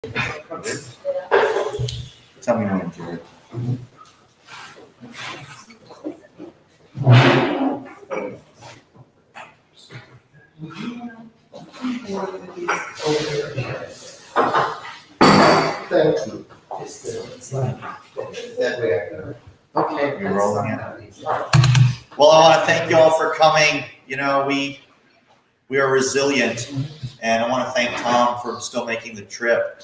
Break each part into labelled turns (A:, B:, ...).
A: Tell me when, Jared.
B: Thank you. That way I can.
A: Okay, you're rolling in. Well, I want to thank you all for coming. You know, we are resilient, and I want to thank Tom for still making the trip.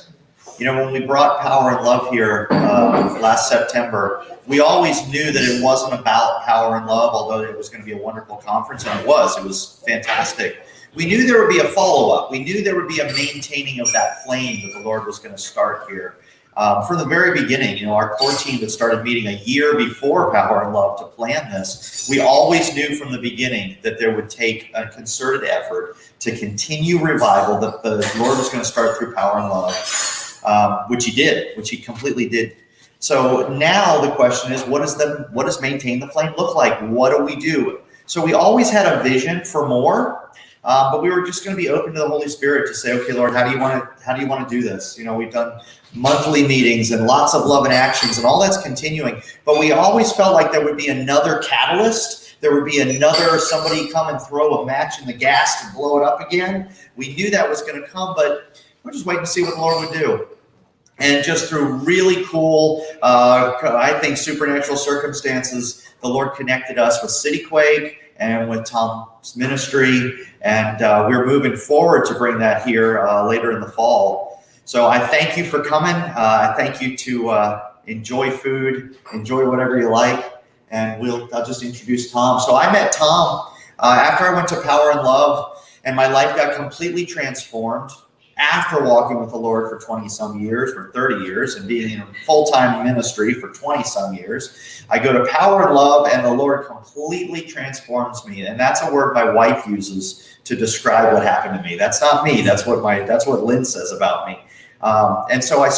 A: You know, when we brought Power and Love here last September, we always knew that it wasn't about Power and Love, although it was going to be a wonderful conference, and it was fantastic. We knew there would be a follow-up. We knew there would be a maintaining of that flame that the Lord was going to start here. From the very beginning, you know, our core team that started meeting a year before Power and Love to plan this, we always knew from the beginning that there would take a concerted effort to continue revival that the Lord was going to start through Power and Love, which he completely did. So now the question is, what does maintain the flame look like? What do we do? So we always had a vision for more, but we were just going to be open to the Holy Spirit to say, okay, Lord, how do you want to do this? You know, we've done monthly meetings and lots of love and actions, and all that's continuing. But we always felt like there would be another catalyst. There would be somebody come and throw a match in the gas to blow it up again. We knew that was going to come, but we're just waiting to see what the Lord would do. And just through really cool, I think, supernatural circumstances, the Lord connected us with CityQuake and with Tom's ministry, and we're moving forward to bring that here later in the fall. So I thank you for coming. I thank you to enjoy food, enjoy whatever you like, and I'll just introduce Tom. So I met Tom after I went to Power and Love, and my life got completely transformed. After walking with the Lord for 20-some years, for 30 years, and being in a full-time ministry for 20-some years, I go to Power and Love, and the Lord completely transforms me. And that's a word my wife uses to describe what happened to me. That's not me. That's what Lynn says about me. And so I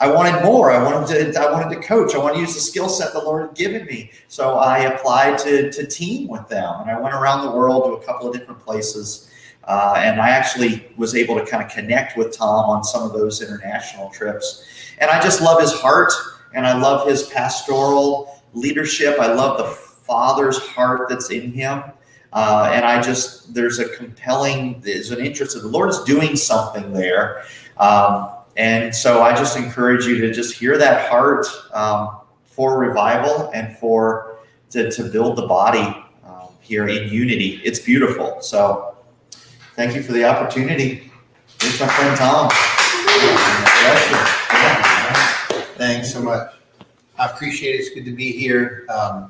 A: wanted more. I wanted to coach. I wanted to use the skill set the Lord had given me. So I applied to team with them, and I went around the world to a couple of different places. And I actually was able to kind of connect with Tom on some of those international trips. And I just love his heart, and I love his pastoral leadership. I love the Father's heart that's in him. And there's an interest in the Lord's doing something there. And so I just encourage you to just hear that heart for revival and to build the body here in unity. It's beautiful. So thank you for the opportunity. Here's my friend Tom.
B: Thanks so much. I appreciate it. It's good to be here. I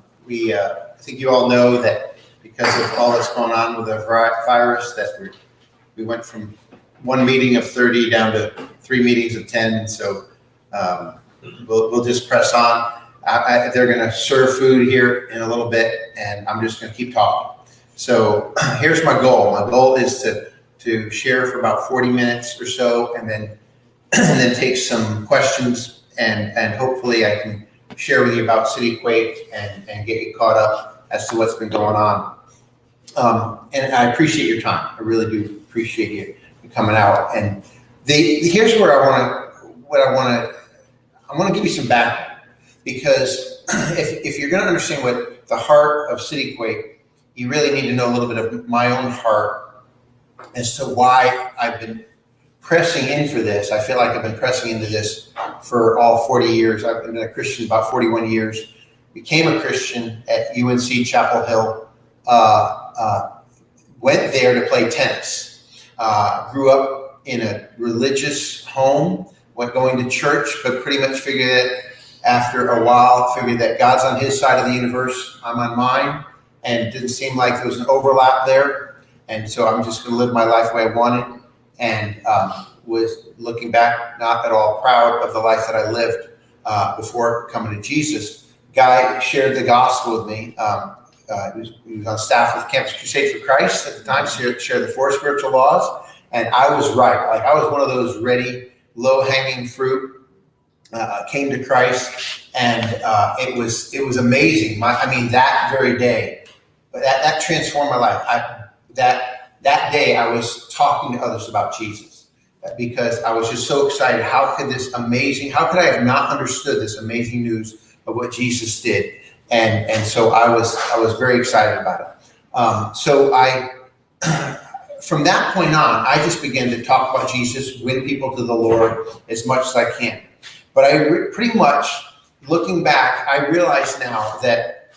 B: think you all know that because of all that's going on with the virus, that we went from one meeting of 30 down to 3 meetings of 10. So we'll just press on. They're going to serve food here in a little bit, and I'm just going to keep talking. So here's my goal. My goal is to share for about 40 minutes or so, and then take some questions, and hopefully I can share with you about CityQuake and get you caught up as to what's been going on. And I appreciate your time. I really do appreciate you coming out. And here's where I want to give you some background, because if you're going to understand what the heart of CityQuake, you really need to know a little bit of my own heart as to why I've been pressing in for this. I feel like I've been pressing into this for all 40 years. I've been a Christian about 41 years. Became a Christian at UNC Chapel Hill. Went there to play tennis. Grew up in a religious home. Went going to church, but pretty much figured that after a while, figured that God's on his side of the universe. I'm on mine. And it didn't seem like there was an overlap there. And so I'm just going to live my life the way I wanted. And was looking back, not at all proud of the life that I lived before coming to Jesus. Guy shared the gospel with me. He was on staff with Campus Crusade for Christ at the time, shared the 4 spiritual laws. And I was right. Like, I was one of those ready, low-hanging fruit. Came to Christ, and it was amazing. That very day, that transformed my life. That day I was talking to others about Jesus. because I was just so excited. How could I have not understood this amazing news of what Jesus did? And so I was very excited about it. So from that point on, I just began to talk about Jesus, win people to the Lord as much as I can. But pretty much, looking back, I realize now that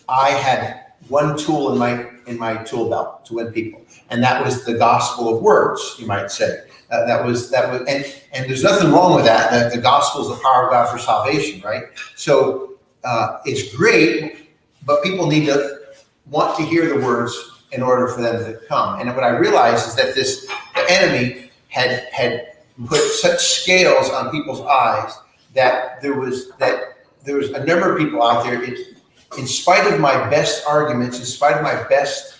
B: I had one tool in my tool belt to win people, and that was the gospel of words, you might say. And there's nothing wrong with that. The gospel is the power of God for salvation, right? So it's great, but people need to want to hear the words in order for them to come. And what I realized is that the enemy had put such scales on people's eyes that there was a number of people out there. In spite of my best arguments, in spite of my best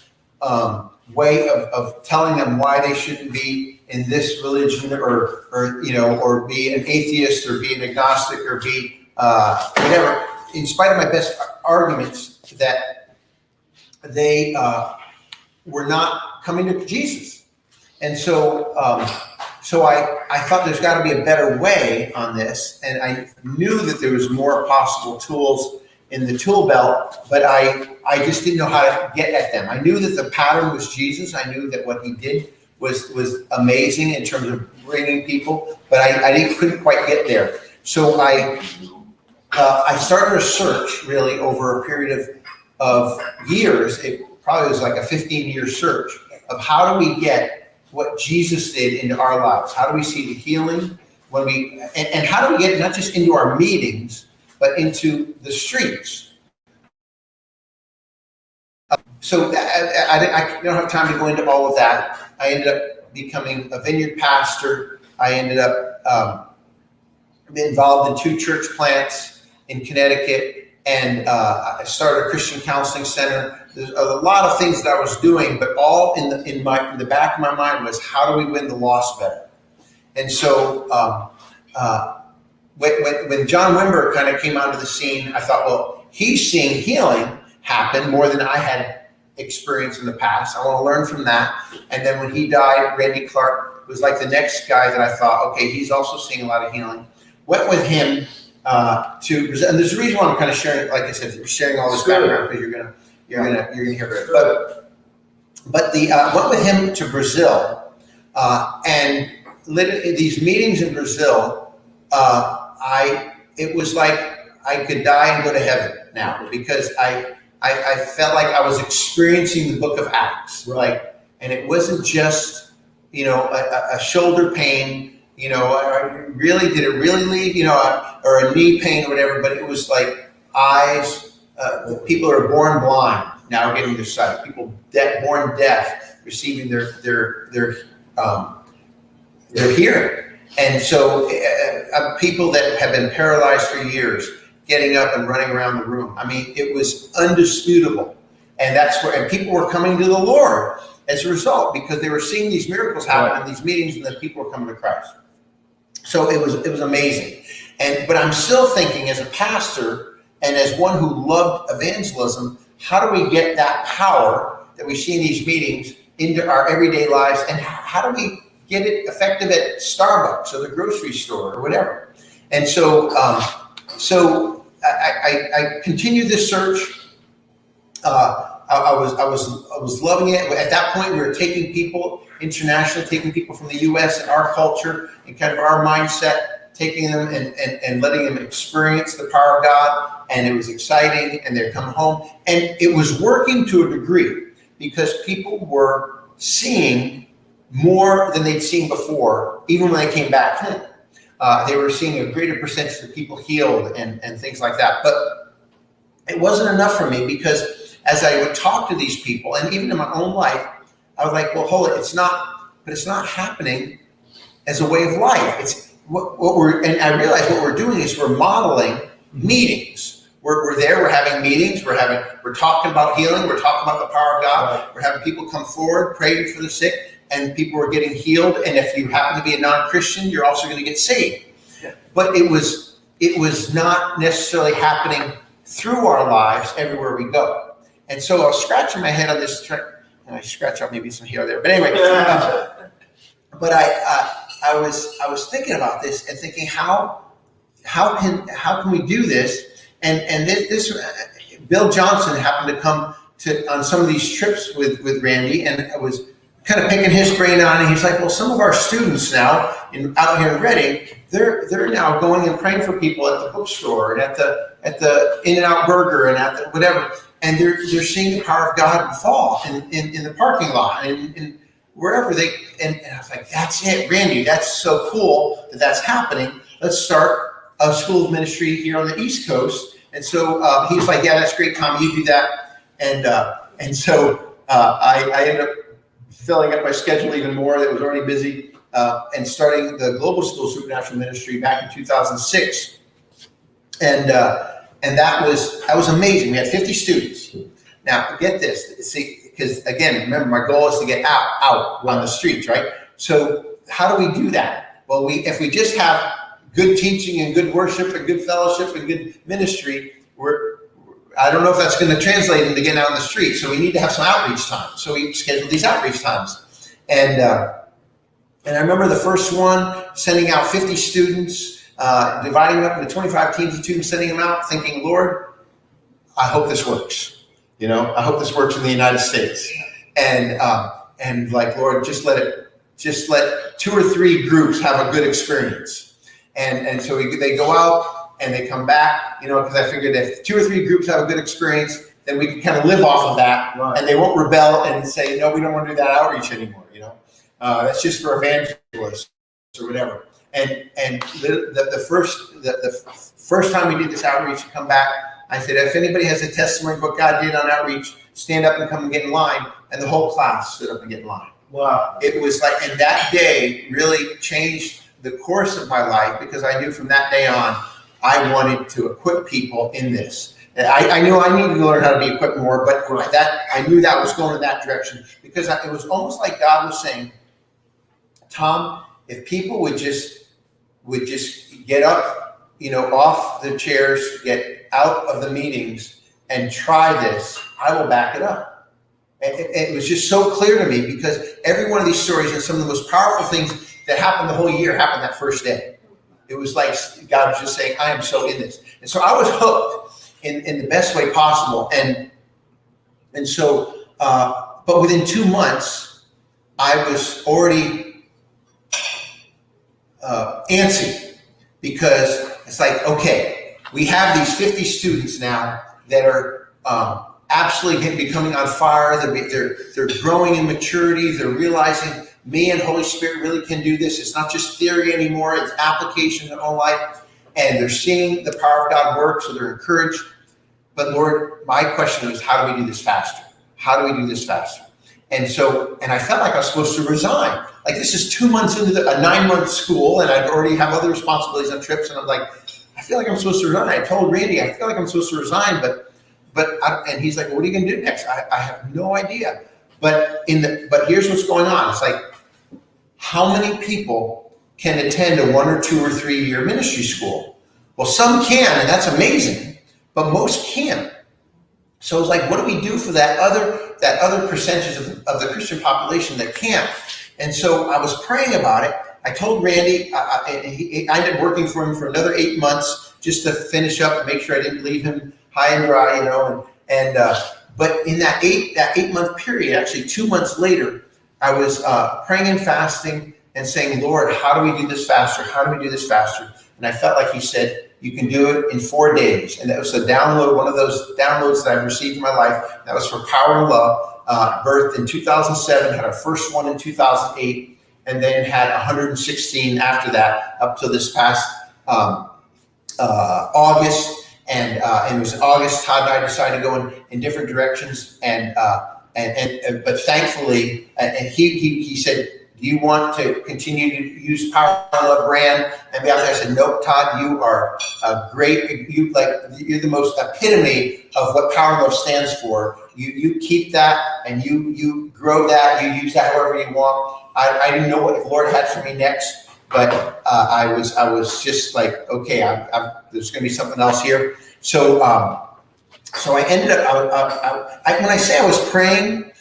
B: way of telling them why they shouldn't be in this religion, or be an atheist, or be an agnostic, or be whatever. In spite of my best arguments, that they were not coming to Jesus, and so I thought there's got to be a better way on this, and I knew that there was more possible tools in the tool belt, but I just didn't know how to get at them. I knew that the pattern was Jesus. I knew that what he did was amazing in terms of bringing people, but I couldn't quite get there. So I started a search really over a period of years. It probably was like a 15-year search of how do we get what Jesus did into our lives? How do we see the healing and how do we get it not just into our meetings, but into the streets? So I don't have time to go into all of that. I ended up becoming a vineyard pastor. I ended up being involved in 2 church plants in Connecticut, and I started a Christian counseling center. There's a lot of things that I was doing, but all in the back of my mind was, how do we win the lost better? And so when John Wimber kind of came onto the scene, I thought, well, he's seeing healing happen more than I had experienced in the past. I want to learn from that. And then when he died, Randy Clark was like the next guy that I thought, okay, he's also seeing a lot of healing. Went with him to Brazil, and there's a reason why I'm kind of sharing, like I said, we're sharing all this background, because you're gonna hear it. But went with him to Brazil, and these meetings in Brazil, it was like I could die and go to heaven now, because I felt like I was experiencing the book of Acts, right? And it wasn't just, a shoulder pain, did it really leave, or a knee pain or whatever, but it was like eyes, people are born blind, now getting their sight, people born deaf, receiving their hearing. And so people that have been paralyzed for years, getting up and running around the room. I mean, it was undisputable. And people were coming to the Lord as a result, because they were seeing these miracles happen in these meetings, and then people were coming to Christ. So it was amazing. But I'm still thinking, as a pastor and as one who loved evangelism, how do we get that power that we see in these meetings into our everyday lives, and how do we get it effective at Starbucks or the grocery store or whatever? And so I continued this search. I was loving it. At that point, we were taking people internationally, taking people from the U.S. and our culture and kind of our mindset, taking them and letting them experience the power of God. And it was exciting, and they'd come home. And it was working to a degree, because people were seeing more than they'd seen before, even when they came back home. They were seeing a greater percentage of people healed and things like that. But it wasn't enough for me, because as I would talk to these people, and even in my own life, I was like, well, hold it, it's not happening as a way of life. It's and I realized what we're doing is we're modeling meetings. We're there, we're having meetings, we're talking about healing, we're talking about the power of God, right. We're having people come forward, praying for the sick, and people are getting healed. And if you happen to be a non-Christian, you're also going to get saved. Yeah. But it was not necessarily happening through our lives everywhere we go. And so I was scratching my head on this, and I scratch out maybe some here or there. But anyway, but was thinking about this and thinking how can we do this? And this Bill Johnson happened to come on some of these trips with Randy, and I was kind of picking his brain on it. He's like, well, some of our students now out here in Reading, they're now going and praying for people at the bookstore and at the In-N-Out Burger and at the whatever, and they're seeing the power of God fall in the parking lot and wherever they. And I was like, that's it, Randy. That's so cool that's happening. Let's start a school of ministry here on the East Coast. And so he's like, yeah, that's great, Tommy. You do that. And so I ended up filling up my schedule even more. That was already busy, and starting the Global School Supernatural Ministry back in 2006. And that was amazing. We had 50 students. Now get this, see, because again, remember, my goal is to get out on the streets, right? So how do we do that? Well, if we just have good teaching and good worship and good fellowship and good ministry, I don't know if that's going to translate into getting out on the street. So we need to have some outreach time. So we scheduled these outreach times. And I remember the first one, sending out 50 students, dividing up into 25 teams of students, sending them out, thinking, Lord, I hope this works. I hope this works in the United States. And like, Lord, just let 2 or 3 groups have a good experience. And so they go out and they come back, because I figured if 2 or 3 groups have a good experience, then we can kind of live off of that, right. And they won't rebel and say, no, we don't want to do that outreach anymore. That's just for evangelists or whatever. And the first time we did this outreach, come back, I said, if anybody has a testimony of what God did on outreach, stand up and come and get in line. And the whole class stood up and get in line.
C: Wow.
B: It was like, and that day really changed the course of my life, because I knew from that day on, I wanted to equip people in this. I knew I needed to learn how to be equipped more, but I knew that was going in that direction, because it was almost like God was saying, Tom, if people would just get up, off the chairs, get out of the meetings and try this, I will back it up. It was just so clear to me, because every one of these stories and some of the most powerful things that happened the whole year happened that first day. It was like God was just saying, I am so in this. And so I was hooked in the best way possible. And so, but within 2 months, I was already antsy, because it's like, okay, we have these 50 students now that are absolutely becoming on fire. They're growing in maturity. They're realizing me and Holy Spirit really can do this. It's not just theory anymore. It's application in all life. And they're seeing the power of God work, so they're encouraged. But Lord, my question was, how do we do this faster? How do we do this faster? And I felt like I was supposed to resign. Like, this is 2 months into a 9-month school, and I'd already have other responsibilities on trips. And I'm like, I feel like I'm supposed to resign. I told Randy, I feel like I'm supposed to resign, and he's like, well, what are you going to do next? I have no idea. But here's what's going on. It's like, how many people can attend a 1 or 2 or 3 year ministry school? Well, some can, and that's amazing, but most can't. So it's like, what do we do for that other percentage of the Christian population that can't? And so I was praying about it. I told Randy, I ended up working for him for another 8 months just to finish up and make sure I didn't leave him high and dry, but in that 8-month period, actually 2 months later, I was praying and fasting and saying, Lord, how do we do this faster? How do we do this faster? And I felt like he said, you can do it in 4 days. And that was a download, one of those downloads that I've received in my life. That was for Power and Love, birthed in 2007, had our first one in 2008, and then had 116 after that, up to this past August. And it was August, Todd and I decided to go in different directions. But thankfully, he said, do you want to continue to use Power and Love brand and be out there? I said, nope, Todd, you are great. You're the most epitome of what Power and Love stands for. You keep that and you grow that. You use that however you want. I didn't know what the Lord had for me next, but I was just like, okay, there's going to be something else here. So I ended up. When I say I was praying,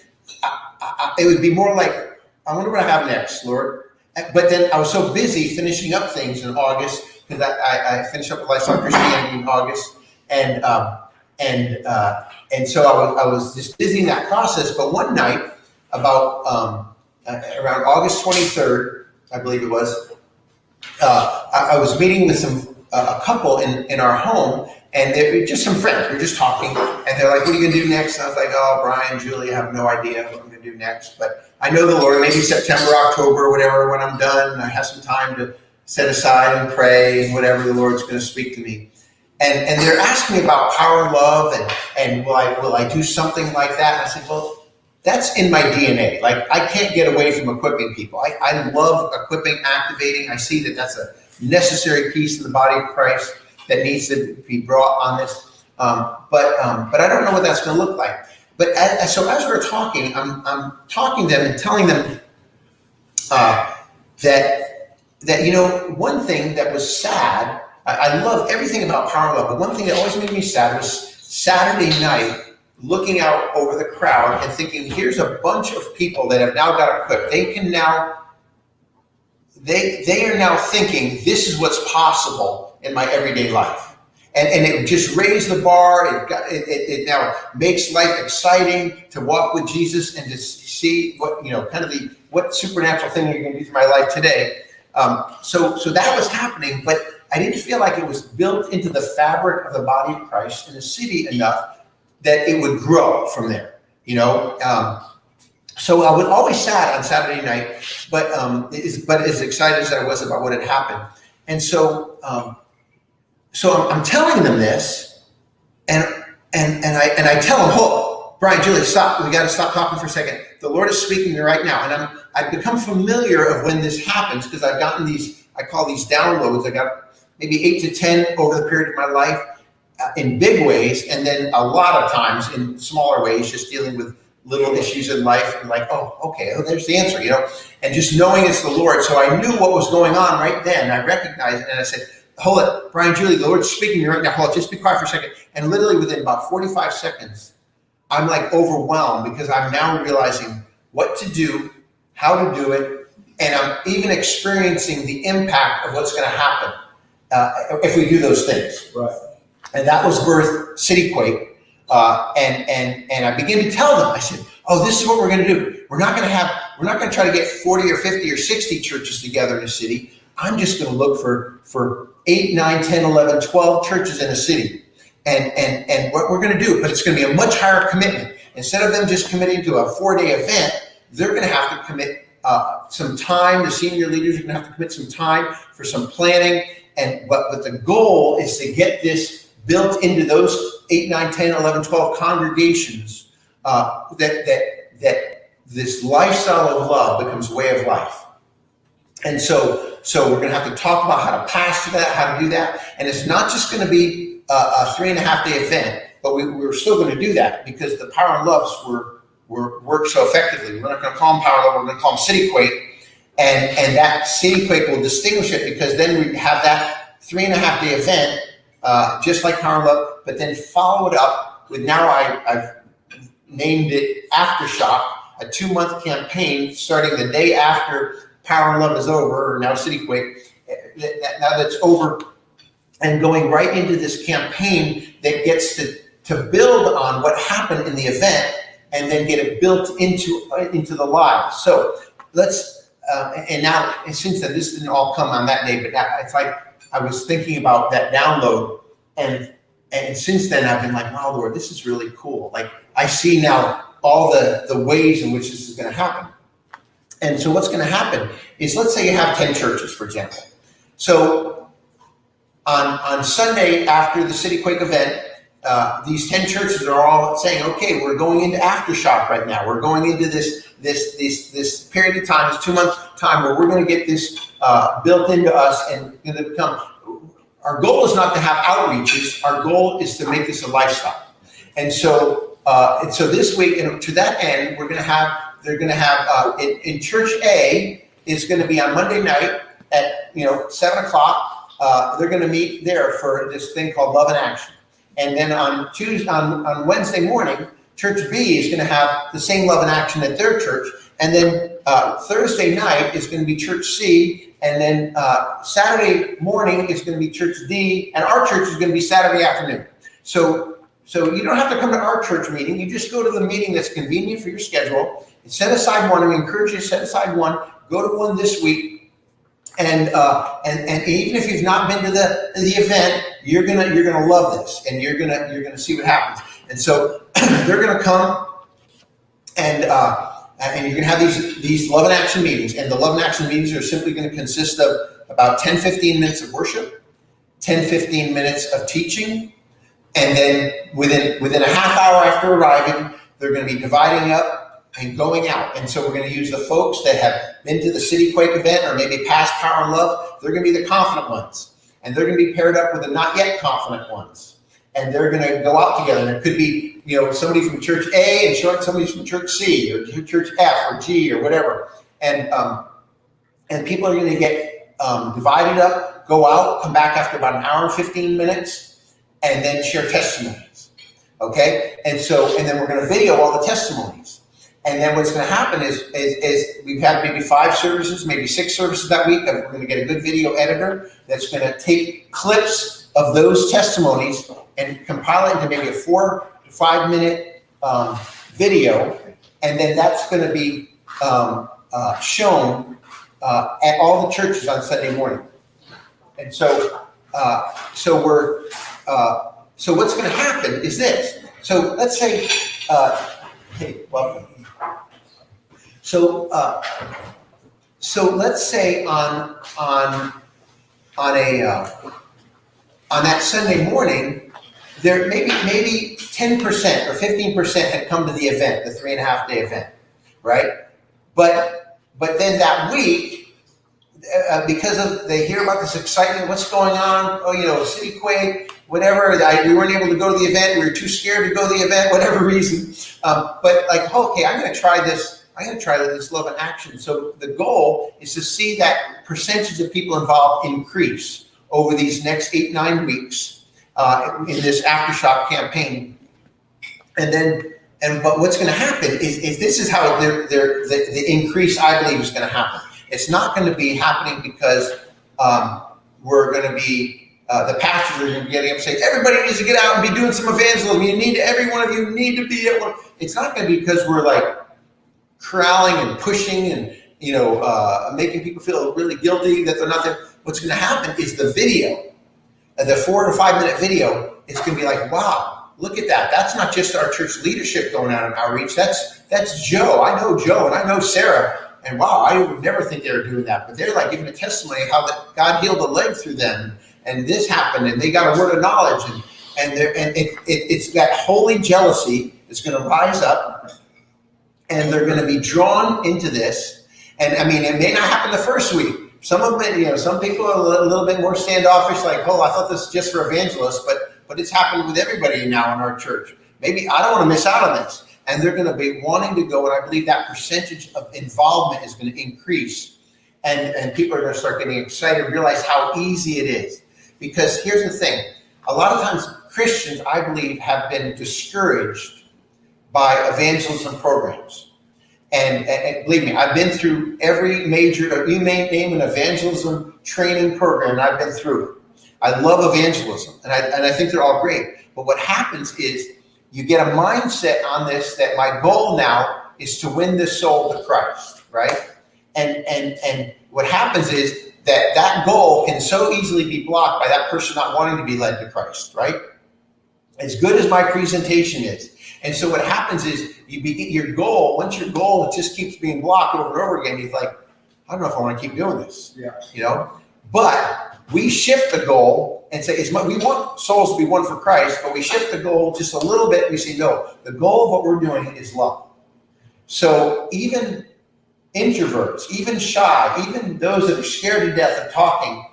B: it would be more like, I wonder what I have next, Lord. but then I was so busy finishing up things in August, because I finished up with Lifestyle Christianity in August, and so I was just busy in that process. But one night, about around August 23rd, I believe it was, I was meeting with a couple in our home, and they were just some friends. We were just talking, and they're like, "What are you gonna do next?" And I was like, "Oh, Brian, Julie, I have no idea what I'm gonna do next, but I know the Lord. Maybe September, October, whatever. When I'm done, I have some time to set aside and pray, and whatever the Lord's going to speak to me." And they're asking me about power and love, and will I do something like that? And I said, well, that's in my DNA. Like, I can't get away from equipping people. I love equipping, activating. I see that that's a necessary piece in the body of Christ that needs to be brought on this. But I don't know what that's going to look like. But so as we're talking, I'm talking to them and telling them that one thing that was sad. I love everything about Power and Love, but one thing that always made me sad was Saturday night, looking out over the crowd and thinking, here's a bunch of people that have now got equipped. They can now, they are now thinking, this is what's possible in my everyday life. And it just raised the bar. It now makes life exciting to walk with Jesus and to see what, what supernatural thing you're going to do through my life today. So that was happening, but I didn't feel like it was built into the fabric of the body of Christ in the city enough that it would grow from there, So I was always sad on Saturday night, but as excited as I was about what had happened. And so I'm telling them this, and I tell them, "Oh, Brian, Julie, stop. We got to stop talking for a second. The Lord is speaking to me right now." And I've become familiar of when this happens, because I've gotten I call these downloads. I got maybe 8 to 10 over the period of my life in big ways, and then a lot of times in smaller ways, just dealing with little issues in life, and like, oh, okay, there's the answer, and just knowing it's the Lord. So I knew what was going on right then. I recognized it, and I said, "Hold it, Brian, Julie, the Lord's speaking to me right now. Hold it, just be quiet for a second." And literally within about 45 seconds, I'm like overwhelmed, because I'm now realizing what to do, how to do it, and I'm even experiencing the impact of what's going to happen if we do those things.
C: Right.
B: And that was birth City Quake. And I began to tell them, I said, "Oh, this is what we're going to do. We're not going to try to get 40 or 50 or 60 churches together in a city. I'm just going to look for 8, 9, 10, 11, 12 churches in a city. And what we're going to do, but it's going to be a much higher commitment. Instead of them just committing to a 4-day event, they're going to have to commit some time. The senior leaders are going to have to commit some time for some planning. But the goal is to get this built into those 8, 9, 10, 11, 12 congregations, that this lifestyle of love becomes a way of life." And so we're going to have to talk about how to pastor that, how to do that. And it's not just going to be a 3.5-day event, but we're still going to do that, because the Power and Loves work so effectively. We're not going to call them Power and Love, we're going to call them City Quake. And that City Quake will distinguish it, because then we have that 3.5-day event, just like Power and Love, but then follow it up with, now I've named it Aftershock, a 2-month campaign starting the day after Power and Love is over, or now City Quake, now that's over, and going right into this campaign that gets to build on what happened in the event, and then get it built into the lives. So let's. And since then, this didn't all come on that day, but it's like I was thinking about that download, and since then I've been like, wow, Lord, this is really cool. Like, I see now all the ways in which this is going to happen. And so what's going to happen is, let's say you have 10 churches, for example. So on Sunday after the City Quake event, these 10 churches are all saying, okay, we're going into Aftershock right now. We're going into this period of time, this 2-month time, where we're going to get this built into us, and going to become. Our goal is not to have outreaches. Our goal is to make this a lifestyle. And so this week, and to that end, they're going to have in Church A is going to be on Monday night at 7:00. They're going to meet there for this thing called Love in Action. And then on Wednesday morning, Church B is going to have the same Love in Action at their church. And then Thursday night is going to be Church C, and then Saturday morning is going to be Church D, and our church is going to be Saturday afternoon. So you don't have to come to our church meeting. You just go to the meeting that's convenient for your schedule and set aside one. And we encourage you to set aside one. Go to one this week, and even if you've not been to the event, you're gonna love this, and you're gonna see what happens. And so they're gonna come, and you're gonna have these Love and Action meetings, and the Love and Action meetings are simply going to consist of about 10-15 minutes of worship, 10-15 minutes of teaching. And then within a half hour after arriving, they're going to be dividing up and going out. And so we're going to use the folks that have been to the City Quake event or maybe past Power and Love. They're going to be the confident ones. And they're going to be paired up with the not yet confident ones. And they're going to go out together. And it could be, somebody from Church A and somebody from Church C or Church F or G or whatever. And people are going to get divided up, go out, come back after about an hour and 15 minutes. And then share testimonies, okay? And then we're going to video all the testimonies. And then what's going to happen is we've had maybe 5 services, maybe 6 services that week. We're going to get a good video editor that's going to take clips of those testimonies and compile it into maybe a 4 to 5 minute video. And then that's going to be shown at all the churches on Sunday morning. And so what's going to happen is this. So let's say, hey, welcome. So let's say on that Sunday morning, there maybe 10% or 15% had come to the event, the 3.5 day event, right? But then that week, because they hear about this excitement, what's going on? City Quake, whatever. We weren't able to go to the event. We were too scared to go to the event, whatever reason. But okay, I'm going to try this. I'm going to try this Love and Action. So the goal is to see that percentage of people involved increase over these next 8-9 weeks in this aftershock campaign. But what's going to happen is this is how the increase, I believe, is going to happen. It's not going to be happening because we're going to be, the pastors are going to be getting up and saying, everybody needs to get out and be doing some evangelism. Every one of you need to be at one. It's not going to be because we're like corralling and pushing and, making people feel really guilty that they're not there. What's going to happen is the video, the 4 to 5 minute video, is going to be like, wow, look at that. That's not just our church leadership going out on outreach. That's Joe. I know Joe and I know Sarah. And wow, I would never think they were doing that. But they're like giving a testimony of how that God healed a leg through them. And this happened. And they got a word of knowledge. And it's that holy jealousy is going to rise up. And they're going to be drawn into this. And I mean, it may not happen the first week. Some of them, some people are a little bit more standoffish, like, oh, I thought this was just for evangelists. But it's happened with everybody now in our church. Maybe I don't want to miss out on this. And they're going to be wanting to go, and I believe that percentage of involvement is going to increase. And people are going to start getting excited, realize how easy it is. Because here's the thing. A lot of times Christians, I believe, have been discouraged by evangelism programs. And believe me, I've been through every major, you may name an evangelism training program, and I've been through it. I love evangelism, and I think they're all great. But what happens is, you get a mindset on this that my goal now is to win this soul to Christ, right? And what happens is that goal can so easily be blocked by that person not wanting to be led to Christ, right? As good as my presentation is. And so what happens is your goal just keeps being blocked over and over again. You're like, I don't know if I want to keep doing this, But we shift the goal and say, we want souls to be won for Christ, but we shift the goal just a little bit. We say, no, the goal of what we're doing is love. So even introverts, even shy, even those that are scared to death of talking,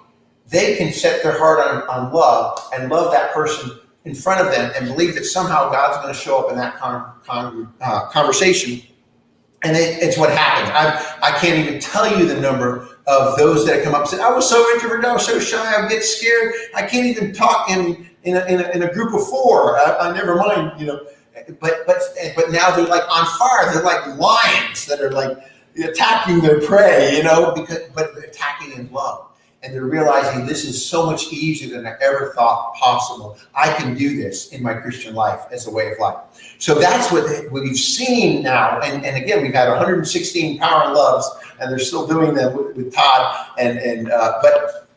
B: they can set their heart on love and love that person in front of them and believe that somehow God's going to show up in that conversation. And it's what happens. I can't even tell you the number of those that come up and say, I was so introverted, I was so shy, I get scared, I can't even talk in a group of 4. I never mind, But now they're like on fire. They're like lions that are like attacking their prey, but they're attacking in love. And they're realizing this is so much easier than I ever thought possible. I can do this in my Christian life as a way of life. So that's what we've seen now. And again, we've had 116 Power and Loves, and they're still doing them with Todd. But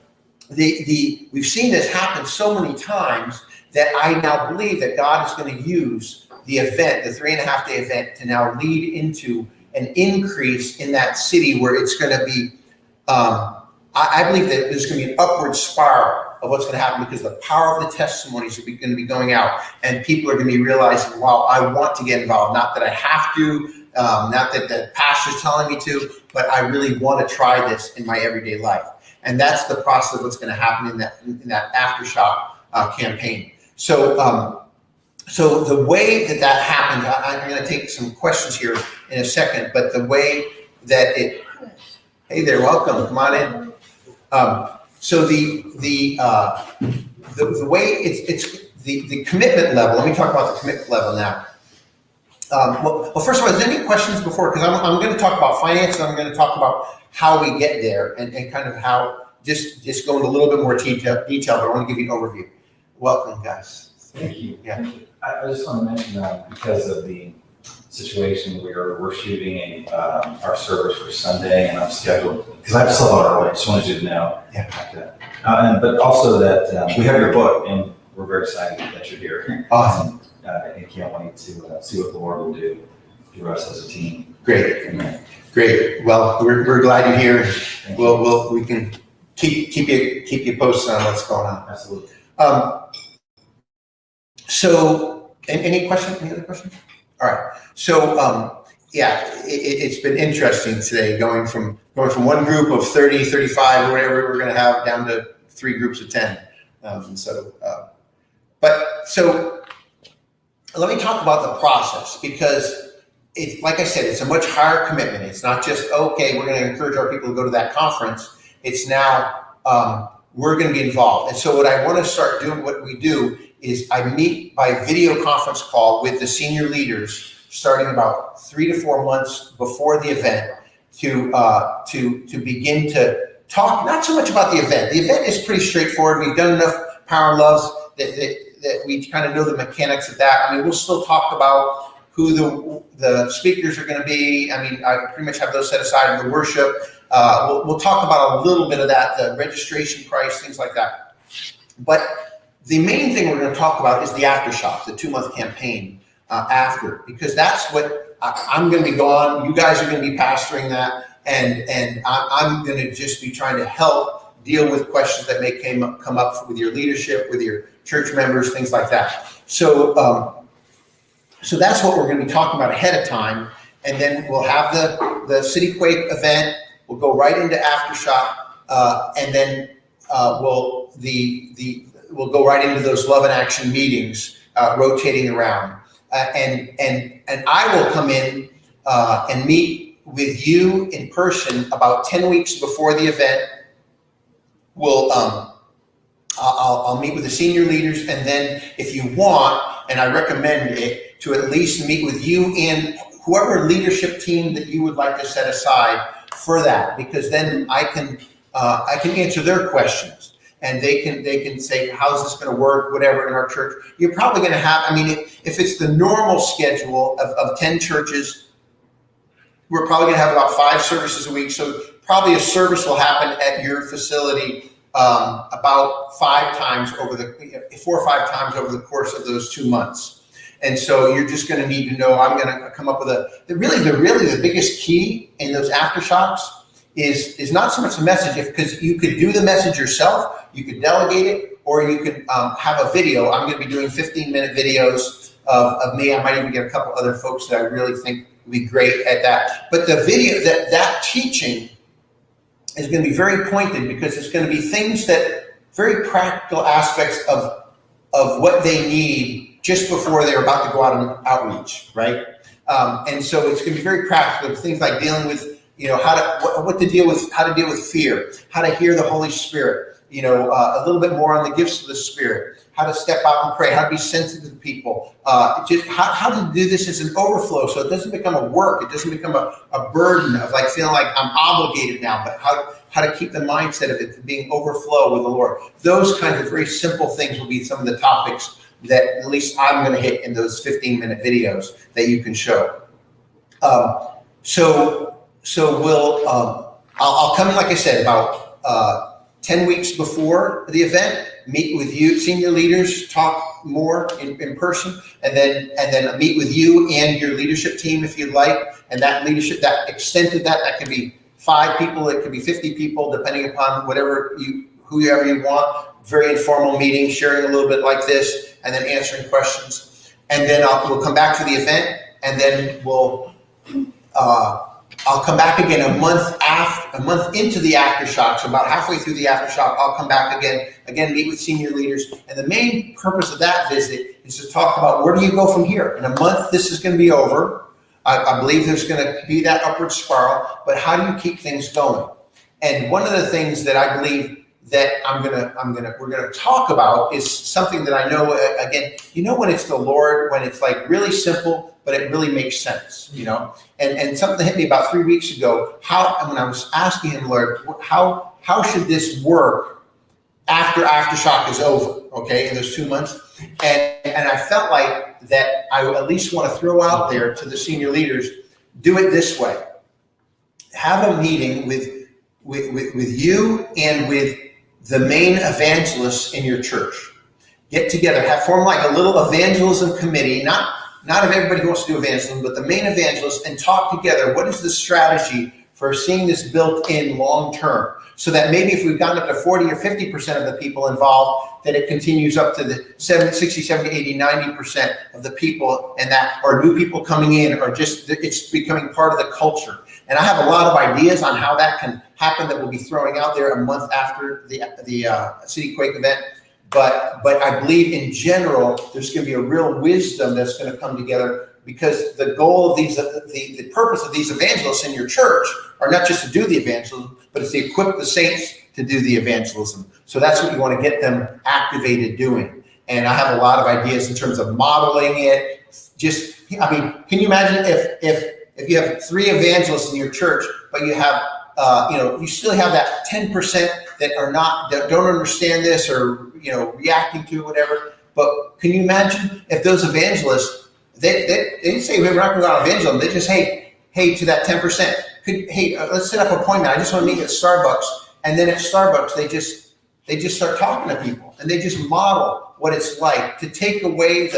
B: we've seen this happen so many times that I now believe that God is going to use the event, the 3.5-day event, to now lead into an increase in that city where it's going to be, I believe that there's going to be an upward spiral of what's going to happen because the power of the testimonies are going to be going out, and people are going to be realizing, wow, I want to get involved. Not that I have to, not that the pastor's telling me to, but I really want to try this in my everyday life. And that's the process of what's going to happen in that aftershock campaign. So the way that happened, I'm going to take some questions here in a second, but the way that hey there, welcome, come on in. So the way it's the commitment level. Let me talk about the commitment level now. Well, first of all, is there any questions before? Because I'm going to talk about finance, and I'm going to talk about how we get there, and kind of how just go into a little bit more detail. But I want to give you an overview. Welcome, guys.
C: Thank you.
B: Yeah.
C: I just want to mention that because of the situation we're shooting our service for Sunday, and I'm scheduled because I have to sell out early. I just wanted you to know.
B: Yeah.
C: But also that we have your book, and we're very excited that you're here.
B: Awesome.
C: And can't wait to see what the Lord will do through us as a team.
B: Great.
C: Amen.
B: Great. Well, we're glad you're here. We can keep you posted on what's going on.
C: Absolutely.
B: So, any questions? Any other questions? All right. So, it's been interesting today, going from one group of 30, 35, or whatever we're going to have, down to 3 groups of 10. So let me talk about the process, because it's, like I said, it's a much higher commitment. It's not just, okay, we're going to encourage our people to go to that conference. It's now, we're going to be involved. And so what I want to start doing, what we do is I meet by video conference call with the senior leaders starting about 3 to 4 months before the event to begin to talk, not so much about the event. The event is pretty straightforward. We've done enough Power and Loves that we kind of know the mechanics of that. I mean, we'll still talk about who the speakers are going to be. I mean, I pretty much have those set aside in the worship. We'll talk about a little bit of that, the registration price, things like that. But the main thing we're going to talk about is the aftershock, the 2-month campaign after, because that's what I'm going to be gone. You guys are going to be pastoring that, and I'm going to just be trying to help deal with questions that may come up with your leadership, with your church members, things like that. So that's what we're going to be talking about ahead of time, and then we'll have the City Quake event. We'll go right into aftershock, and then we'll go right into those Love and Action meetings, rotating around, and I will come in and meet with you in person about 10 weeks before the event. I'll meet with the senior leaders, and then if you want, and I recommend it, to at least meet with you and whoever leadership team that you would like to set aside for that, because then I can answer their questions, and they can say, how's this going to work, whatever, in our church. You're probably going to have, I mean, if it's the normal schedule of 10 churches, we're probably going to have about 5 services a week. So probably a service will happen at your facility about 4 or 5 times over the course of those 2 months. And so you're just going to need to know, I'm going to come up with the biggest key in those aftershocks is not so much the message, because you could do the message yourself, you could delegate it, or you could have a video. I'm going to be doing 15-minute videos of me. I might even get a couple other folks that I really think would be great at that. But the video, that teaching is going to be very pointed, because it's going to be things that, very practical aspects of what they need just before they're about to go out on outreach, right? And so it's going to be very practical, things like dealing with, how to deal with fear, how to hear the Holy Spirit, a little bit more on the gifts of the Spirit, how to step out and pray, how to be sensitive to people, just how to do this as an overflow so it doesn't become a work, it doesn't become a burden of like feeling like I'm obligated now, but how to keep the mindset of it being overflow with the Lord. Those kinds of very simple things will be some of the topics that at least I'm going to hit in those 15-minute videos that you can show. So we'll, I'll come in, like I said, about 10 weeks before the event, meet with you, senior leaders, talk more in person, and then meet with you and your leadership team if you'd like. And that leadership, that extent of that could be 5 people, it could be 50 people, depending upon whoever you want. Very informal meeting, sharing a little bit like this, and then answering questions. And then we'll come back to the event, and then I'll come back again a month into the aftershock. So about halfway through the aftershock, I'll come back again, meet with senior leaders. And the main purpose of that visit is to talk about where do you go from here? In a month, this is going to be over. I believe there's going to be that upward spiral, but how do you keep things going? And one of the things that I believe that we're gonna talk about is something that I know, again, when it's the Lord, when it's like really simple, but it really makes sense, and something hit me about 3 weeks ago, when I was asking him, Lord, how should this work after aftershock is over, okay, in those 2 months? And I felt like that I would at least want to throw out there to the senior leaders, do it this way. Have a meeting with you and with the main evangelists in your church. Get together, form like a little evangelism committee, not of everybody who wants to do evangelism, but the main evangelists, and talk together. What is the strategy for seeing this built in long term? So that maybe if we've gotten up to 40 or 50% of the people involved, that it continues up to the 60, 70, 80, 90% of the people, and that, or new people coming in, or just it's becoming part of the culture. And I have a lot of ideas on how that can happen that we'll be throwing out there a month after the City Quake event. But I believe in general, there's going to be a real wisdom that's going to come together, because the goal of the purpose of these evangelists in your church are not just to do the evangelism, but it's to equip the saints to do the evangelism. So that's what you want to get them activated doing. And I have a lot of ideas in terms of modeling it. Can you imagine if you have 3 evangelists in your church, but you have, you still have that 10% that don't understand this, or, reacting to whatever. But can you imagine if those evangelists, they didn't say, we're not going to go on evangelism. They just, hey, to that 10%, let's set up an appointment. I just want to meet at Starbucks. And then at Starbucks, they just start talking to people, and they just model what it's like to take away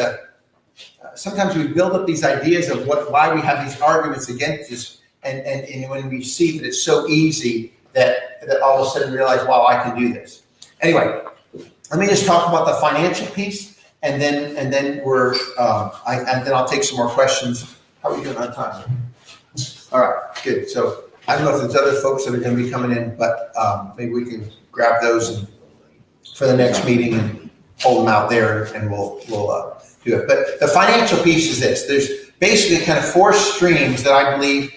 B: sometimes we build up these ideas of why we have these arguments against this. And when we see that it's so easy that all of a sudden we realize, wow, I can do this. Anyway, let me just talk about the financial piece, and then I'll take some more questions. How are we doing on time? All right, good. So I don't know if there's other folks that are going to be coming in, but maybe we can grab those for the next meeting and hold them out there, and we'll do it. But the financial piece is this. There's basically kind of 4 streams that I believe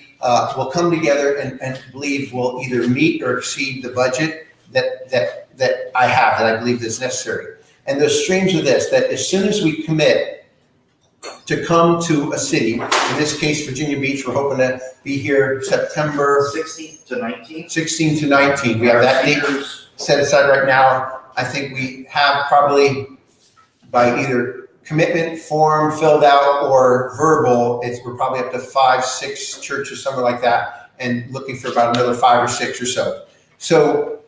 B: will come together and believe will either meet or exceed the budget that I have, that I believe is necessary. And those streams are this, that as soon as we commit to come to a city, in this case, Virginia Beach, we're hoping to be here September
A: 16th to 19th.
B: 16 to 19. We have that date set aside right now. I think we have probably, by either commitment form filled out or verbal, we're probably up to 5, 6 churches, something like that, and looking for about another 5 or 6 or so. So,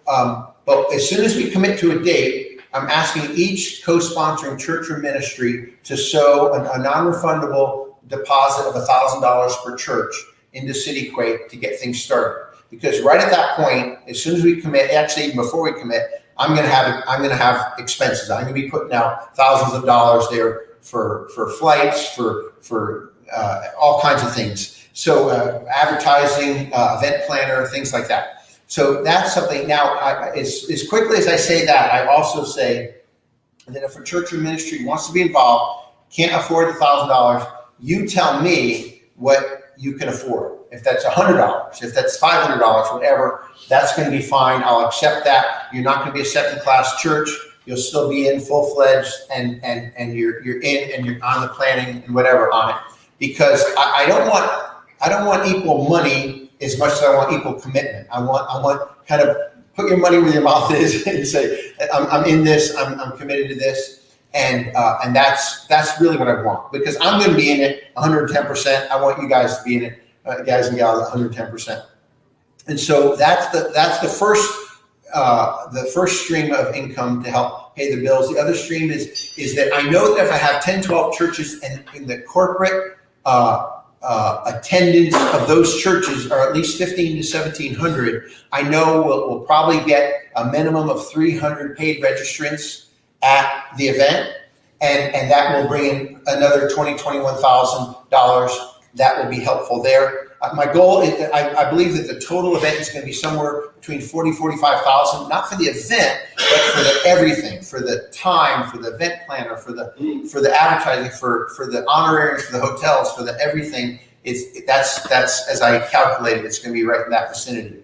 B: but as soon as we commit to a date, I'm asking each co-sponsoring church or ministry to sow a non-refundable deposit of $1,000 per church into City Quake to get things started. Because right at that point, as soon as we commit, actually even before we commit, I'm going to have expenses. I'm going to be putting out thousands of dollars there for flights, for all kinds of things. So advertising, event planner, things like that. So that's something. Now, as quickly as I say that, I also say that if a church or ministry wants to be involved, can't afford the $1,000, you tell me what you can afford. if that's $100, if that's $500, whatever, that's going to be fine. I'll accept that. You're not going to be a second-class church. You'll still be in full-fledged, and you're in and you're on the planning and whatever on it, because I don't want equal money as much as I want equal commitment. I want kind of put your money where your mouth is and say, I'm in this. I'm committed to this, and that's really what I want, because I'm going to be in it 110%. I want you guys to be in it, guys and gals, 110%. And so that's the first stream of income to help pay the bills. The other stream is that I know that if I have 10, 12 churches and in the corporate attendance of those churches are at least 15 to 1,700, I know we'll probably get a minimum of 300 paid registrants at the event, and that will bring in another $21,000. That will be helpful there. My goal is that I believe that the total event is going to be somewhere between 45,000, not for the event, but for the everything, for the time, for the event planner, for the advertising, for the honorariums, for the hotels, for the everything. That's as I calculated, it's going to be right in that vicinity.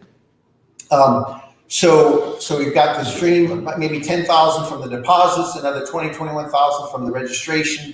B: So we've got the stream, maybe 10,000 from the deposits, another 21,000 from the registration,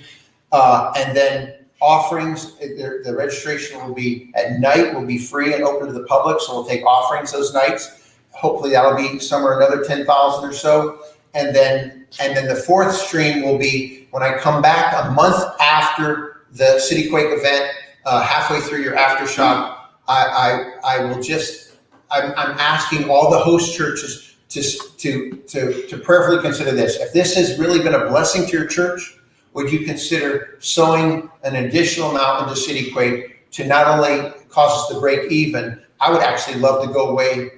B: and then offerings. The registration will be at night, will be free and open to the public, so we'll take offerings those nights. Hopefully that'll be somewhere another 10,000 or so, and then the fourth stream will be when I come back a month after the City Quake event, halfway through your aftershock. I will just I'm asking all the host churches to prayerfully consider this. If this has really been a blessing to your church, would you consider sowing an additional amount into City Quake to not only cause us to break even? I would actually love to go away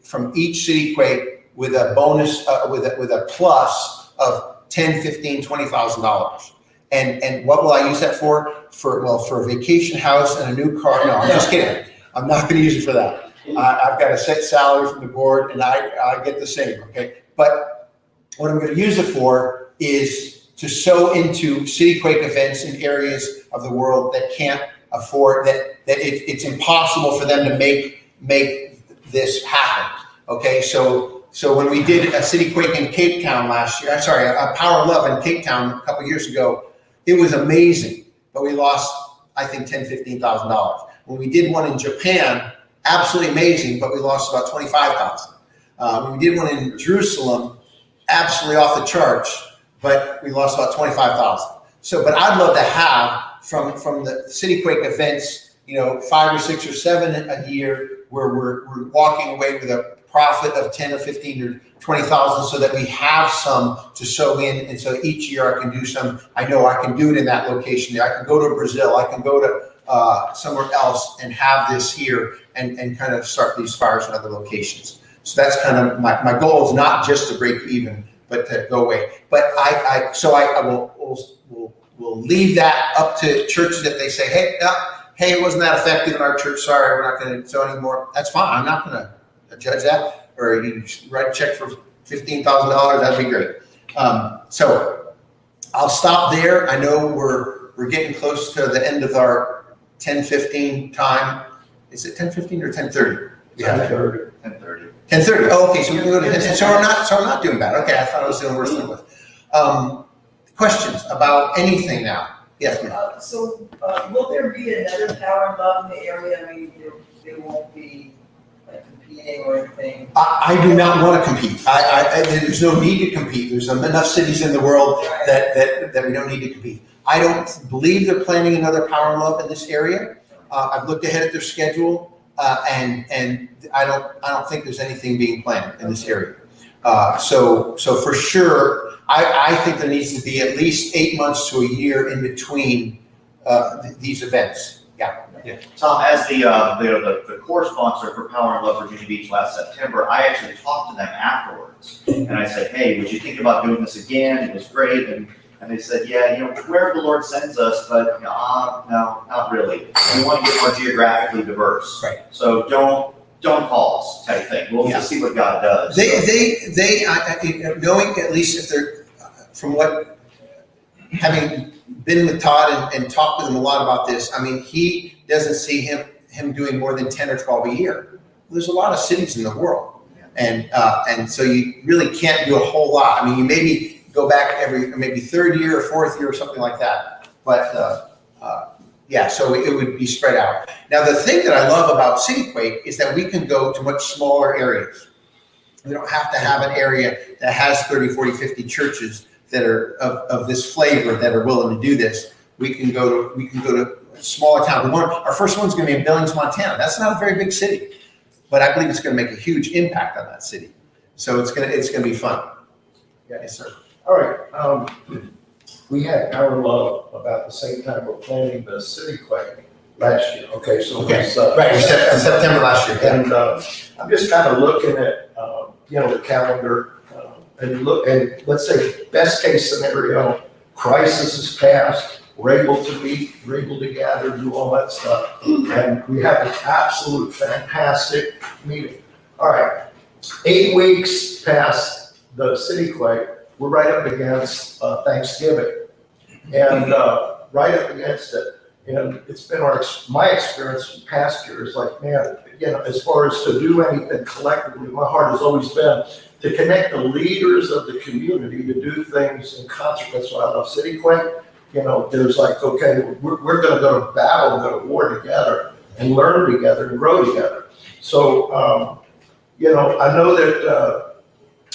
B: from each City Quake with a bonus, with a plus of $10,000, $15,000, $20,000. And what will I use that for? For a vacation house and a new car. No, I'm just kidding. I'm not going to use it for that. I've got a set salary from the board, and I get the same. Okay, but what I'm going to use it for is to sow into City Quake events in areas of the world that can't afford that it's impossible for them to make this happen. Okay, so when we did a City Quake in Cape Town last year, a Power of Love in Cape Town a couple years ago, it was amazing, but we lost, I think, $10,000, $15,000. When we did one in Japan, absolutely amazing, but we lost about $25,000. When we did one in Jerusalem, absolutely off the charts, but we lost about $25,000. So, but I'd love to have from the City Quake events, 5 or 6 or 7 a year, where we're walking away with a profit of 10 or 15 or 20,000, so that we have some to sow in, and so each year I can do some. I know I can do it in that location. I can go to Brazil. I can go to somewhere else and have this here and kind of start these fires in other locations. So that's kind of my goal is not just to break even, but to go away. But I will leave that up to churches if they say, hey, it wasn't that effective in our church. Sorry, we're not going to sow anymore. That's fine. I'm not going to judge that. Or you write a check for $15,000. That'd be great. So I'll stop there. I know we're getting close to the end of our 10:15 time. Is it 10:15 or 10:30? Yeah, 10:30. 10:30. Oh, okay. So we can go to 10:30. So I'm not doing bad. Okay, I thought I was doing worse than I was. Questions about anything now? Yes, ma'am.
D: So will there be another Power and Love in the area? I mean, there won't be competing or anything.
B: I do not want to compete. There's no need to compete. There's enough cities in the world that we don't need to compete. I don't believe they're planning another Power and Love in this area. I've looked ahead at their schedule, and I don't think there's anything being planned in this area. So for sure, I think there needs to be at least 8 months to a year in between these events. Yeah.
A: Tom, as the core sponsor for Power and Love Virginia Beach last September, I actually talked to them afterwards, and I said, "Hey, would you think about doing this again?" It was great, and they said, "Yeah, wherever the Lord sends us, but no, not really. We want to get more geographically diverse.
B: Right.
A: So don't call us type thing. We'll just see what God does."
B: They knowing at least if they're from what having been with Todd and talked with him a lot about this. I mean, he doesn't see him doing more than 10 or 12 a year. There's a lot of cities in the world. And so you really can't do a whole lot. I mean, you maybe go back every maybe third year or fourth year or something like that. But yeah, so it would be spread out. Now, the thing that I love about CityQuake is that we can go to much smaller areas. We don't have to have an area that has 30, 40, 50 churches that are of this flavor that are willing to do this. We can go to a smaller town. Our first one's going to be in Billings, Montana. That's not a very big city, but I believe it's going to make a huge impact on that city. So it's going to be fun.
E: Yeah.
B: Yes, sir.
E: All right, we had our love about the same time we're planning the city quake last year. Okay, so
B: Okay.
E: it's,
B: Right, September last year.
E: and I'm just kind of looking at the calendar and let's say best case scenario, crisis is passed, we're able to meet, we're able to gather, do all that stuff, and we have an absolute fantastic meeting. All right, 8 weeks past the city quake, we're right up against Thanksgiving, and right up against it. And it's been my experience in past years, like, man, as far as to do anything collectively, my heart has always been to connect the leaders of the community to do things in concert. That's why I love CityQuake. There's like, okay, we're going to go to battle, go to war together, and learn together and grow together. So, I know that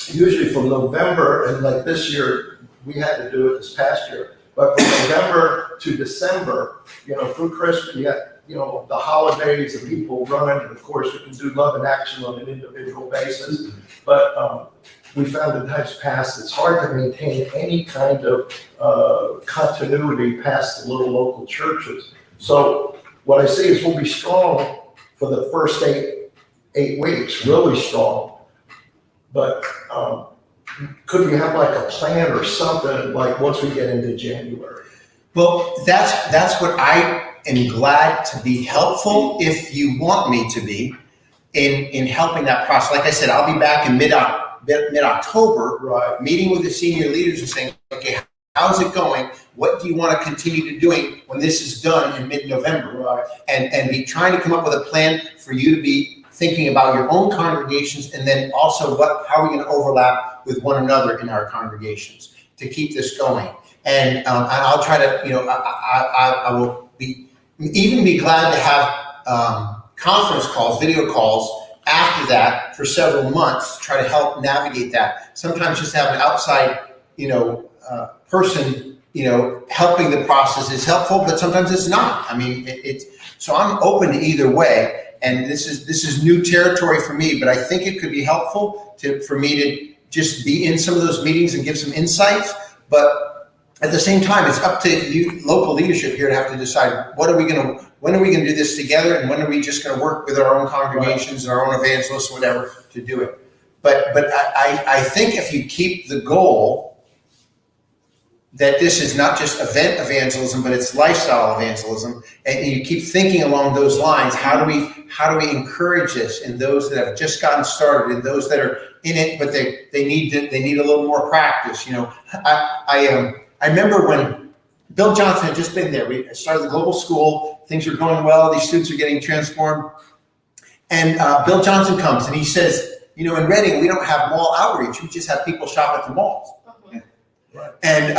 E: usually from November, and like this year, we had to do it this past year, but from November to December, through Christmas, you got, the holidays and people running, and of course, we can do love and action on an individual basis. But we found in times past, it's hard to maintain any kind of continuity past the little local churches. So what I see is we'll be strong for the first eight weeks, really strong. But could we have like a plan or something like once we get into January?
B: Well, that's what I am glad to be helpful if you want me to be in helping that process. Like I said, I'll be back in mid-October,
E: Right.
B: meeting with the senior leaders and saying, okay, how's it going? What do you want to continue to doing when this is done in mid-November?
E: Right.
B: And be trying to come up with a plan for you to be thinking about your own congregations, and then also how are we going to overlap with one another in our congregations to keep this going. And I'll try to, I will be glad to have conference calls, video calls after that for several months to try to help navigate that. Sometimes just have an outside, person, helping the process is helpful, but sometimes it's not. I mean, so I'm open to either way. And this is new territory for me, but I think it could be helpful for me to just be in some of those meetings and give some insights. But at the same time, it's up to you, local leadership here, to have to decide when are we going to do this together, and when are we just going to work with our own congregations and our own evangelists, whatever, to do it. But I think if you keep the goal that this is not just event evangelism, but it's lifestyle evangelism, and you keep thinking along those lines, how do we encourage this in those that have just gotten started, and those that are in it, but they need a little more practice. I remember when Bill Johnson had just been there. We started the global school, things are going well, these students are getting transformed, and Bill Johnson comes and he says, in Reading, we don't have mall outreach, we just have people shop at the malls.
E: Right.
B: And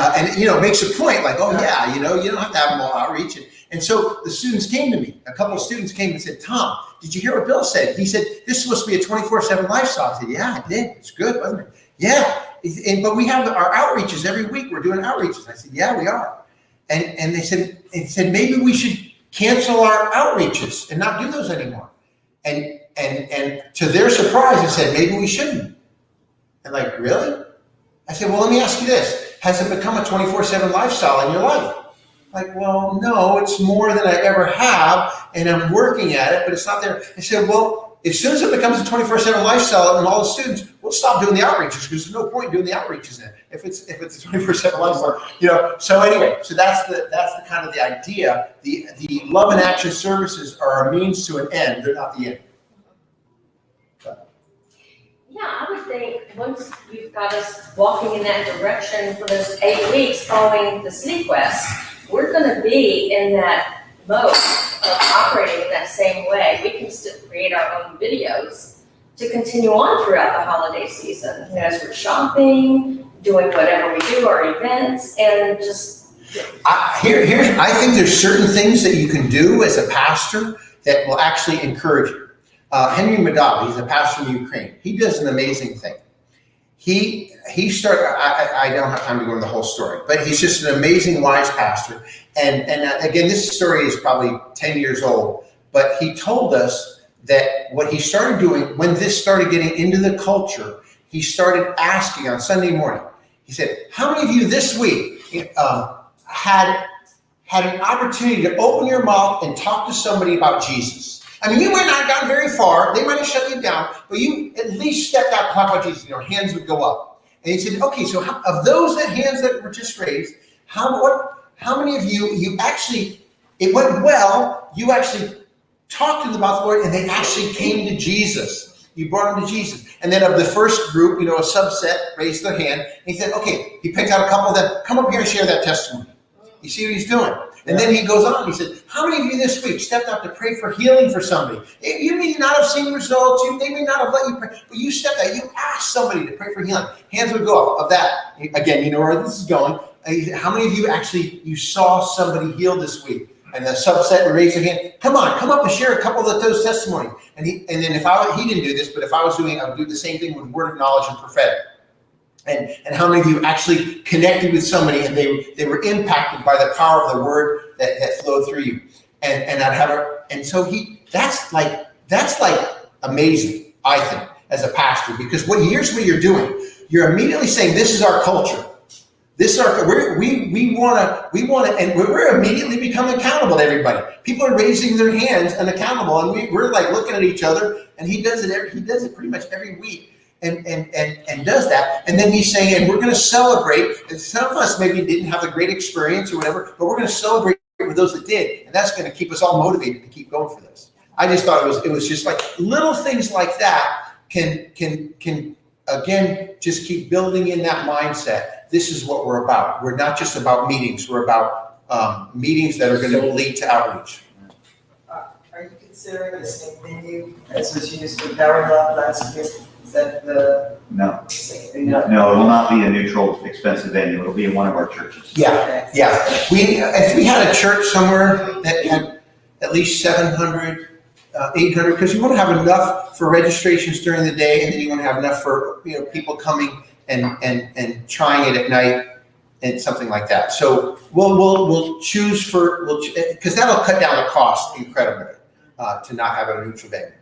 B: makes a point like, oh yeah, you don't have to have mall outreach. And so the students came to me. A couple of students came and said, Tom, did you hear what Bill said? He said, this is supposed to be a 24/7 lifestyle. I said, yeah, I did. It's good, wasn't it? Yeah. But we have our outreaches every week. We're doing outreaches. I said, yeah, we are. And they said, maybe we should cancel our outreaches and not do those anymore. And to their surprise, they said, maybe we shouldn't. And like, really? I said, well, let me ask you this. Has it become a 24/7 lifestyle in your life? Like, well, no, it's more than I ever have, and I'm working at it, but it's not there. I said, well, as soon as it becomes a 24/7 lifestyle and all the students, we'll stop doing the outreaches, because there's no point in doing the outreaches then if it's a 24/7 lifestyle. So anyway, so that's the kind of the idea. The love and action services are a means to an end. They're not the end.
F: Yeah, I would think once you've got us walking in that direction for those 8 weeks following the City Quest, we're going to be in that mode of operating in that same way. We can still create our own videos to continue on throughout the holiday season, you know, as we're shopping, doing whatever we do, our events, and just.
B: I think there's certain things that you can do as a pastor that will actually encourage you. Henry Madab, he's a pastor in Ukraine. He does an amazing thing. He started, I don't have time to go into the whole story, but he's just an amazing, wise pastor. And again, this story is probably 10 years old, but he told us that what he started doing when this started getting into the culture, he started asking on Sunday morning. He said, how many of you this week had an opportunity to open your mouth and talk to somebody about Jesus? I mean, you might not have gotten very far. They might have shut you down, but you at least stepped out and talked about Jesus. Your hands would go up. And he said, okay, so of those hands that were just raised, how many of you actually, it went well, you actually talked to them about the Lord and they actually came to Jesus. You brought them to Jesus. And then of the first group, a subset raised their hand. And he said, okay, he picked out a couple of them. Come up here and share that testimony. You see what he's doing? And then he goes on, he said, how many of you this week stepped out to pray for healing for somebody? You may not have seen results, they may not have let you pray, but you stepped out, you asked somebody to pray for healing. Hands would go up. Of that, again, you know where this is going. How many of you actually, you saw somebody healed this week? And the subset would raise their hand, come up and share a couple of those testimonies. And then he didn't do this, but if I was doing, I would do the same thing with word of knowledge and prophetic. And how many of you actually connected with somebody and they were impacted by the power of the word that flowed through you? And I'd have so that's like amazing, I think, as a pastor, because here's what you're doing. You're immediately saying, this is our culture. This is our, we want to, and we're immediately becoming accountable to everybody. People are raising their hands and accountable, and we're like looking at each other, and he does it pretty much every week. And does that, and then he's saying, and we're going to celebrate. And some of us maybe didn't have a great experience or whatever, but we're going to celebrate with those that did, and that's going to keep us all motivated to keep going for this. I just thought it was just like little things like that can again just keep building in that mindset. This is what we're about. We're not just about meetings. We're about meetings that are going to lead to outreach.
D: Are you considering the same venue as was used for Power Lab last year? Is that the
A: No,
D: same thing?
A: no, it will not be a neutral, expensive venue. It'll be in one of our churches.
B: Yeah. If we had a church somewhere that had at least 700, 800, because you want to have enough for registrations during the day, and then you want to have enough for people coming and trying it at night and something like that. So we'll choose because that'll cut down the cost incredibly to not have a neutral venue.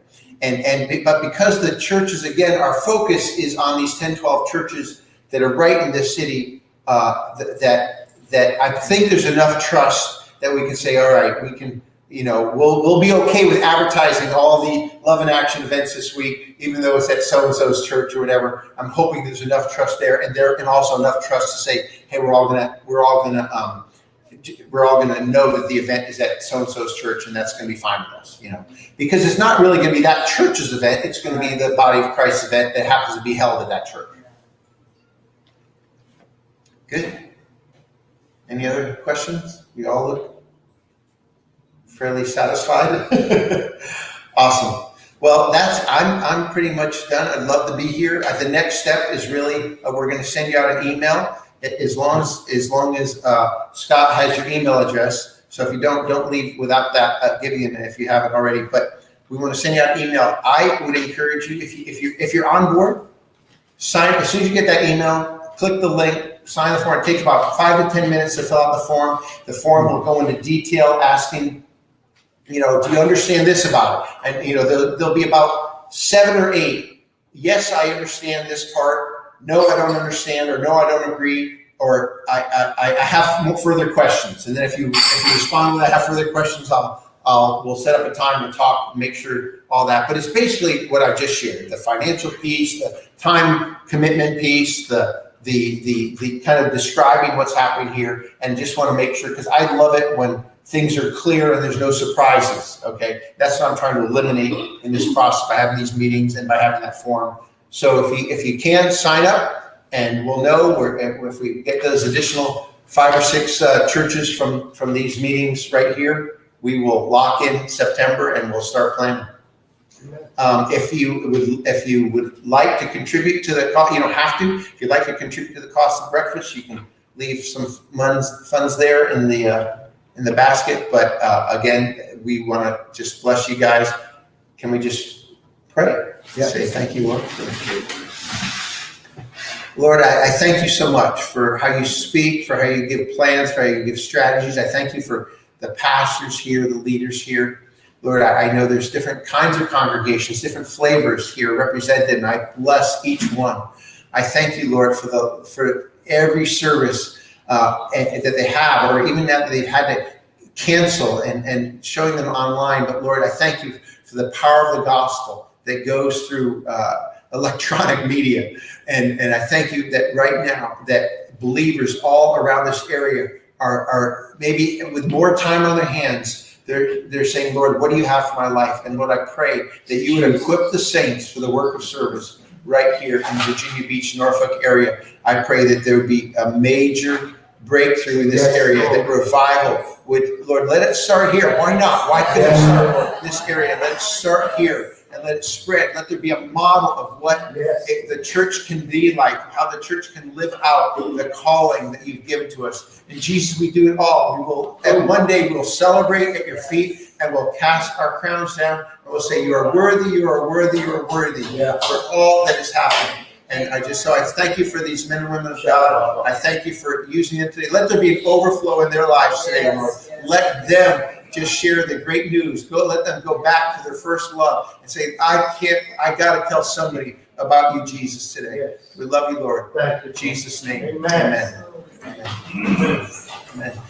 B: But because the churches, again, our focus is on these 10, 12 churches that are right in this city, that I think there's enough trust that we can say, all right, we can, we'll be okay with advertising all the Love and Action events this week, even though it's at so-and-so's church or whatever. I'm hoping there's enough trust there, and also enough trust to say, hey, we're all gonna know that the event is at so-and-so's church, and that's going to be fine with us, because it's not really going to be that church's event. It's going to be the Body of Christ event that happens to be held at that church. Good. Any other questions? We all look fairly satisfied. Awesome. Well, I'm pretty much done. I'd love to be here. The next step is really we're going to send you out an email. As long as Scott has your email address. So if you don't leave without that, giving it if you haven't already. But we want to send you out an email. I would encourage you, if you're on board, sign as soon as you get that email. Click the link, sign the form. It takes about 5 to 10 minutes to fill out the form. The form will go into detail, asking, do you understand this about it? And there'll be about 7 or 8. Yes, I understand this part. No, I don't understand, or no, I don't agree, or I have further questions. And then if you respond with I have further questions, we'll set up a time to talk, make sure all that. But it's basically what I just shared: the financial piece, the time commitment piece, the kind of describing what's happening here, and just want to make sure, because I love it when things are clear and there's no surprises. Okay, that's what I'm trying to eliminate in this process by having these meetings and by having that form. So if you can, sign up, and we'll know if we get those additional 5 or 6 churches from these meetings right here, we will lock in September and we'll start planning. If you would like to contribute to the cost, you don't have to. If you'd like to contribute to the cost of breakfast, you can leave some funds there in the basket. But again, we want to just bless you guys. Can we just pray?
E: Yeah.
B: Say thank you, Lord. Lord, I thank you so much for how you speak, for how you give plans, for how you give strategies. I thank you for the pastors here, the leaders here. Lord, I know there's different kinds of congregations, different flavors here represented, and I bless each one. I thank you, Lord, for every service that they have, or even that they've had to cancel and showing them online. But Lord, I thank you for the power of the gospel that goes through electronic media. And I thank you that right now that believers all around this area are maybe with more time on their hands. They're saying, Lord, what do you have for my life? And Lord, I pray that you would equip the saints for the work of service right here in Virginia Beach, Norfolk area. I pray that there would be a major breakthrough in this area, that revival would, Lord, let it start here. Why not? Why couldn't it start in this area? Let it start here and let it spread. Let there be a model of what the church can be like, how the church can live out the calling that you've given to us. And Jesus, we do it all. We will, and one day we will celebrate at your feet and we'll cast our crowns down and we'll say, you are worthy, you are worthy, you are worthy for all that is happening. And I thank you for these men and women of God. I thank you for using them today. Let there be an overflow in their lives today, Lord. Let them just share the great news. Let them go back to their first love and say, I got to tell somebody about you, Jesus, today. We love you, Lord.
E: Thank you.
B: In Jesus' name.
E: Amen.
B: Amen. Amen.